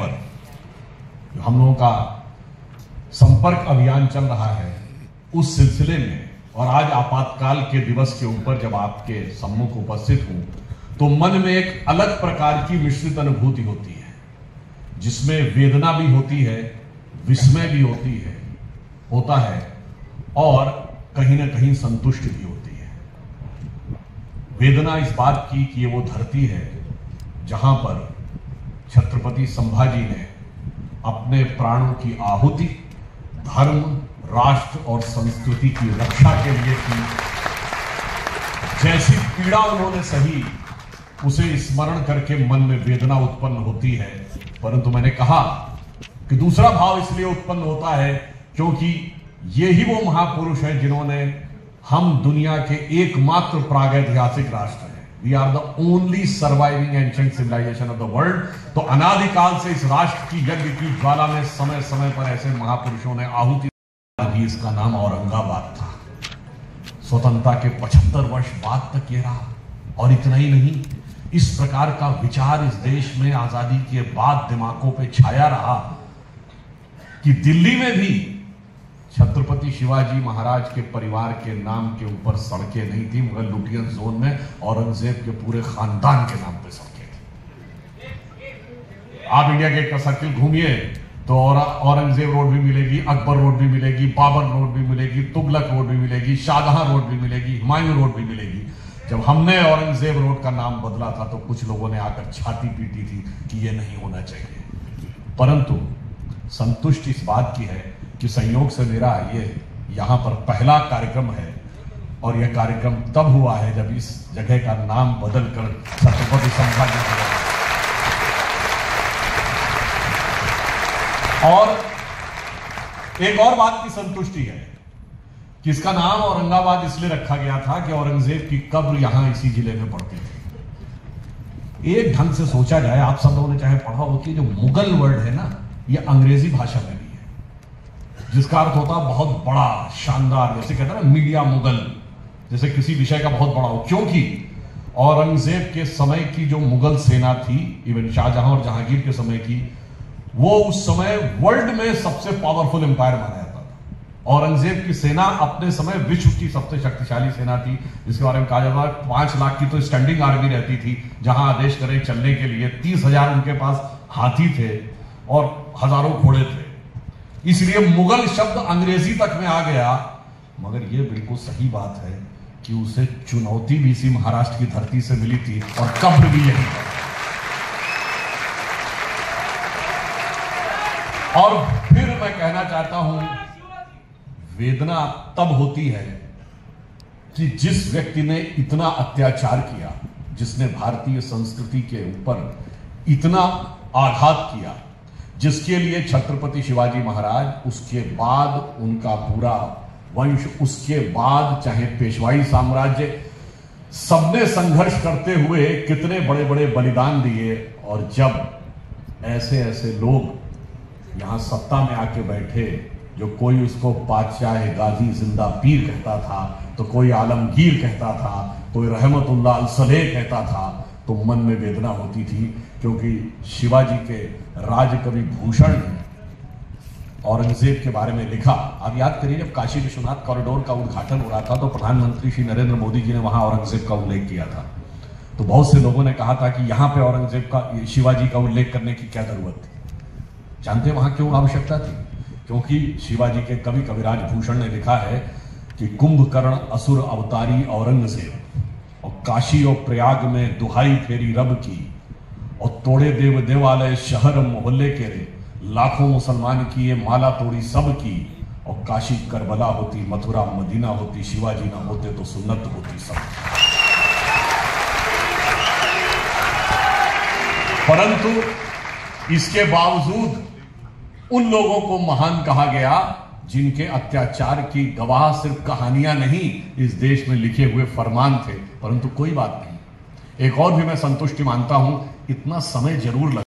पर जो हम लोगों का संपर्क अभियान चल रहा है, उस सिलसिले में और आज आपातकाल के दिवस के ऊपर जब आपके सम्मुख उपस्थित हूं तो मन में एक अलग प्रकार की मिश्रित अनुभूति होती है, जिसमें वेदना भी होती है, विस्मय भी होता है और कहीं ना कहीं संतुष्टि भी होती है। वेदना इस बात की कि ये वो धरती है जहां पर छत्रपति संभाजी ने अपने प्राणों की आहुति धर्म, राष्ट्र और संस्कृति की रक्षा के लिए की। जैसी पीड़ा उन्होंने सही, उसे स्मरण करके मन में वेदना उत्पन्न होती है। परंतु मैंने कहा कि दूसरा भाव इसलिए उत्पन्न होता है क्योंकि ये ही वो महापुरुष हैं जिन्होंने हम दुनिया के एकमात्र प्रागैतिहासिक राष्ट्र हैं। We are the only surviving ancient civilisation of the world. तो अनादिकाल से इस राष्ट्र की यज्ञ की ज्वाला में समय समय पर ऐसे महापुरुषों ने आहुति दी। इसका नाम औरंगाबाद था। स्वतंत्रता के 75 वर्ष बाद तक ये रहा। और इतना ही नहीं, इस प्रकार का विचार इस देश में आजादी के बाद दिमागों पे छाया रहा कि दिल्ली में भी छत्रपति शिवाजी महाराज के परिवार के नाम के ऊपर सड़कें नहीं थी, मगर लुटियन जोन में औरंगजेब के पूरे खानदान के नाम पे सड़कें थी। आप इंडिया गेट का सर्किल घूमिए तो औरंगजेब रोड भी मिलेगी, अकबर रोड भी मिलेगी, बाबर रोड भी मिलेगी, तुगलक रोड भी मिलेगी, शाहजहां रोड भी मिलेगी, हुमायूं रोड भी मिलेगी। जब हमने औरंगजेब रोड का नाम बदला था तो कुछ लोगों ने आकर छाती पीटी थी कि यह नहीं होना चाहिए। परंतु संतुष्टि इस बात की है कि संयोग से मेरा ये यहां पर पहला कार्यक्रम है और यह कार्यक्रम तब हुआ है जब इस जगह का नाम बदलकर छत्रपति संभाजी। और एक और बात की संतुष्टि है कि इसका नाम औरंगाबाद इसलिए रखा गया था कि औरंगजेब की कब्र यहां इसी जिले में पड़ती थी। एक ढंग से सोचा जाए, आप सब लोगों ने चाहे पढ़ा हो कि जो मुगल वर्ड है ना, ये अंग्रेजी भाषा में भी है, जिसका अर्थ होता है बहुत बड़ा, शानदार। जैसे कहते हैं ना मीडिया मुगल, जैसे किसी विषय का बहुत बड़ा हो। क्योंकि औरंगजेब के समय की जो मुगल सेना थी, इवन शाहजहां और जहांगीर के समय की, वो उस समय वर्ल्ड में सबसे पावरफुल एम्पायर माना जाता था। औरंगजेब की सेना अपने समय विश्व की सबसे शक्तिशाली सेना थी, जिसके बारे में कहा जाता है 5 लाख की तो स्टैंडिंग आर्मी रहती थी, जहां आदेश करें चलने के लिए 30,000 उनके पास हाथी थे और हजारों घोड़े थे। इसलिए मुगल शब्द अंग्रेजी तक में आ गया। मगर यह बिल्कुल सही बात है कि उसे चुनौती भी इसी महाराष्ट्र की धरती से मिली थी और कब्र भी यही था। और फिर मैं कहना चाहता हूं, वेदना तब होती है कि जिस व्यक्ति ने इतना अत्याचार किया, जिसने भारतीय संस्कृति के ऊपर इतना आघात किया, जिसके लिए छत्रपति शिवाजी महाराज, उसके बाद उनका पूरा वंश, उसके बाद चाहे पेशवाई साम्राज्य, सबने संघर्ष करते हुए कितने बड़े बड़े बलिदान दिए। और जब ऐसे ऐसे लोग यहां सत्ता में आके बैठे, जो कोई उसको बादशाह गाजी जिंदा पीर कहता था, तो कोई आलमगीर कहता था, कोई रहमतुल्लाह अलसलेह कहता था, तो मन में वेदना होती थी। क्योंकि शिवाजी के राजकवि भूषण ने औरंगजेब के बारे में लिखा। आप याद करिए, जब काशी विश्वनाथ कॉरिडोर का उद्घाटन हो रहा था तो प्रधानमंत्री श्री नरेंद्र मोदी जी ने वहां औरंगजेब का उल्लेख किया था। तो बहुत से लोगों ने कहा था कि यहां पे औरंगजेब का, शिवाजी का उल्लेख करने की क्या जरूरत थी। जानते वहां क्यों आवश्यकता थी? क्योंकि शिवाजी के कवि कविराज भूषण ने लिखा है कि कुंभकर्ण असुर अवतारी औरंगजेब, और काशी और प्रयाग में दुहाई फेरी रब की, और तोड़े देव देवालय शहर मोहल्ले के रे, लाखों मुसलमान की ये माला तोड़ी सब की, और काशी करबला होती, मथुरा मदीना होती, शिवाजी ना होते तो सुन्नत होती सब। परंतु इसके बावजूद उन लोगों को महान कहा गया जिनके अत्याचार की गवाह सिर्फ कहानियां नहीं, इस देश में लिखे हुए फरमान थे। परंतु कोई बात नहीं, एक और भी मैं संतुष्टि मानता हूं, इतना समय जरूर लगा।